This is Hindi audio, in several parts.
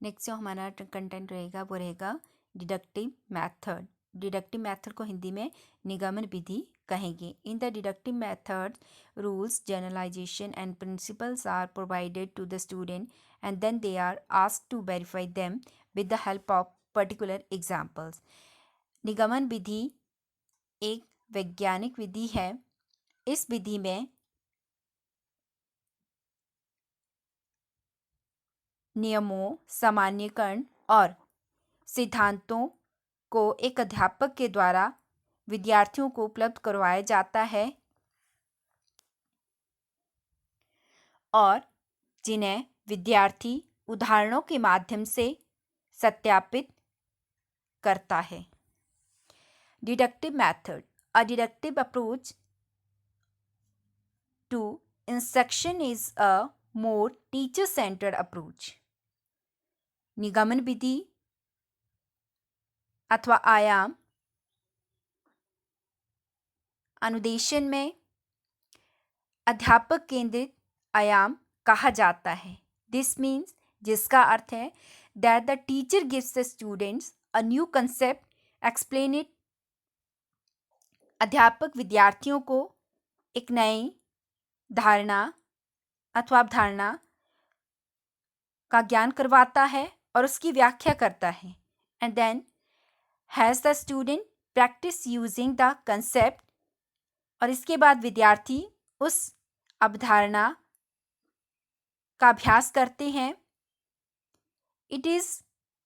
नेक्स्ट जो हमारा कंटेंट रहेगा वो रहेगा डिडक्टिव मैथड। डिडक्टिव मेथड को हिंदी में निगमन विधि कहेंगे। In the deductive method rules generalisation and principles are provided to the student and then they are asked to verify them with the help of particular examples. निगमन विधि एक वैज्ञानिक विधि है। इस विधि में नियमों, सामान्यीकरण और सिद्धांतों को एक अध्यापक के द्वारा विद्यार्थियों को उपलब्ध करवाया जाता है और जिन्हें विद्यार्थी उदाहरणों के माध्यम से सत्यापित करता है। Deductive method, a deductive approach to instruction is a more teacher centred approach. निगमन विधि अथवा आयाम अनुदेशन में अध्यापक केंद्रित आयाम कहा जाता है। दिस मीन्स, जिसका अर्थ है that the teacher gives the students a new concept, explain it. अध्यापक विद्यार्थियों को एक नई धारणा अथवा अवधारणा का ज्ञान करवाता है और उसकी व्याख्या करता है। And then has the student practice using the concept, और इसके बाद विद्यार्थी उस अवधारणा का अभ्यास करते हैं। It is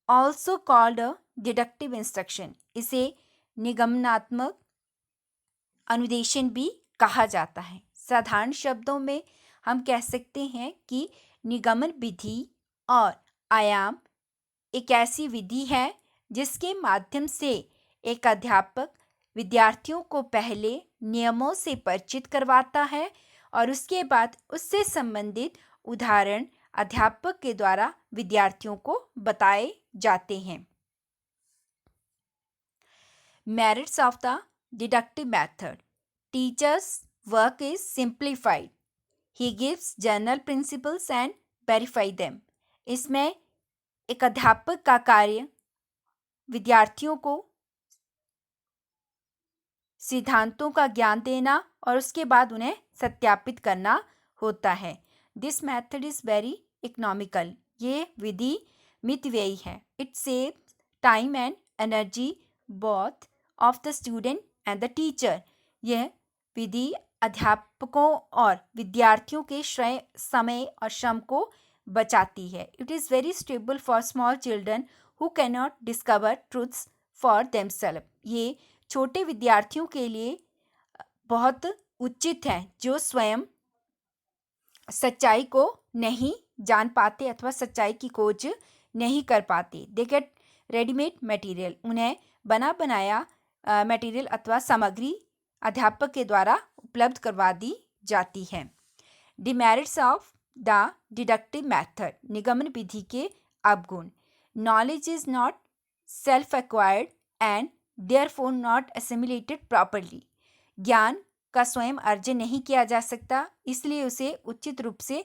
also called a deductive instruction. इसे निगमनात्मक अनुदेशन भी कहा जाता है। साधारण शब्दों में हम कह सकते हैं कि निगमन विधि और आयाम एक ऐसी विधि है जिसके माध्यम से एक अध्यापक विद्यार्थियों को पहले नियमों से परिचित करवाता है और उसके बाद उससे संबंधित उदाहरण अध्यापक के द्वारा विद्यार्थियों को बताए जाते हैं। Merits of the deductive method, teachers work is simplified, he gives general principles and verify them. इसमें एक अध्यापक का कार्य विद्यार्थियों को सिद्धांतों का ज्ञान देना और उसके बाद उन्हें सत्यापित करना होता है। This method is very economical. ये विधि मितव्ययी है। It saves time and energy both of the student and the teacher. यह विधि अध्यापकों और विद्यार्थियों के समय और श्रम को बचाती है। It is very stable for small children who cannot discover truths for themself. ये छोटे विद्यार्थियों के लिए बहुत उचित है जो स्वयं सच्चाई को नहीं जान पाते अथवा सच्चाई की खोज नहीं कर पाते। They get readymade material. उन्हें बना बनाया मटेरियल अथवा सामग्री अध्यापक के द्वारा उपलब्ध करवा दी जाती है। Demerits of the deductive method, निगमन विधि के अवगुण। Knowledge is not self acquired and therefore not assimilated properly. ज्ञान का स्वयं अर्जन नहीं किया जा सकता, इसलिए उसे उचित रूप से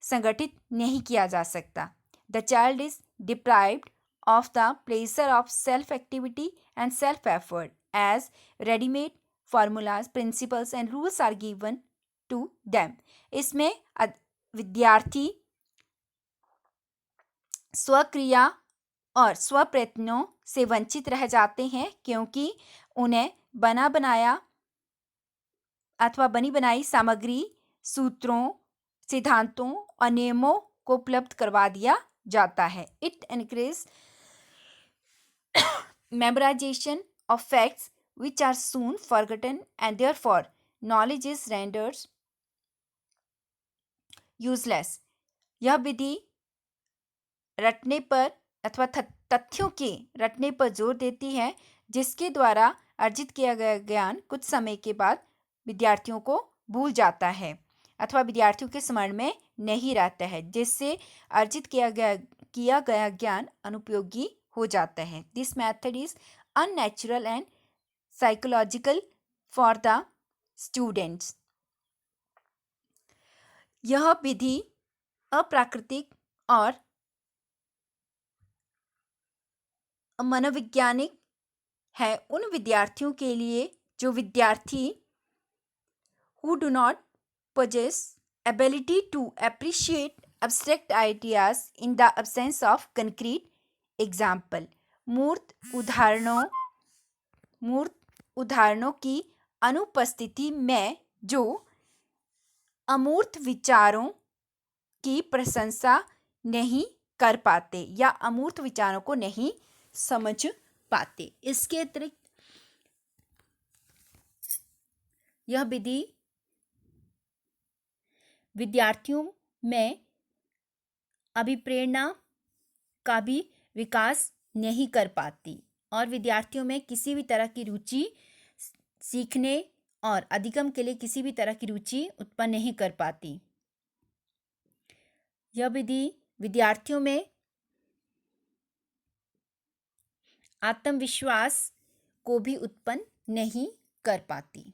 संगठित नहीं किया जा सकता। The child is deprived of the pleasure of self-activity and self-effort as ready-made formulas, principles and rules are given to them. इसमें विद्यार्थी स्वक्रिया और स्वप्रयत्नों से वंचित रह जाते हैं क्योंकि उन्हें बना बनाया अथवा बनी बनाई सामग्री, सूत्रों, सिद्धांतों और नियमों को उपलब्ध करवा दिया जाता है। It encourage memorization of facts which are soon forgotten and therefore knowledge is rendered useless. यह विधि रटने पर अथवा तथ्यों के रटने पर जोर देती है जिसके द्वारा अर्जित किया गया ज्ञान कुछ समय के बाद विद्यार्थियों को भूल जाता है अथवा विद्यार्थियों के स्मरण में नहीं रहता है, जिससे अर्जित किया गया ज्ञान अनुपयोगी हो जाता है। This method is unnatural and psychological for the students. यह विधि अप्राकृतिक और मनोवैज्ञानिक है उन विद्यार्थियों के लिए जो विद्यार्थी who do not possess ability to appreciate abstract ideas in the absence of concrete example. मूर्त उदाहरणों की अनुपस्थिति में जो अमूर्त विचारों की प्रशंसा नहीं कर पाते या अमूर्त विचारों को नहीं समझ पाते। इसके अतिरिक्त यह विधि विद्यार्थियों में अभिप्रेरणा का भी विकास नहीं कर पाती और विद्यार्थियों में किसी भी तरह की रुचि सीखने और अधिगम के लिए किसी भी तरह की रुचि उत्पन्न नहीं कर पाती। यह विधि विद्यार्थियों में आत्मविश्वास को भी उत्पन्न नहीं कर पाती।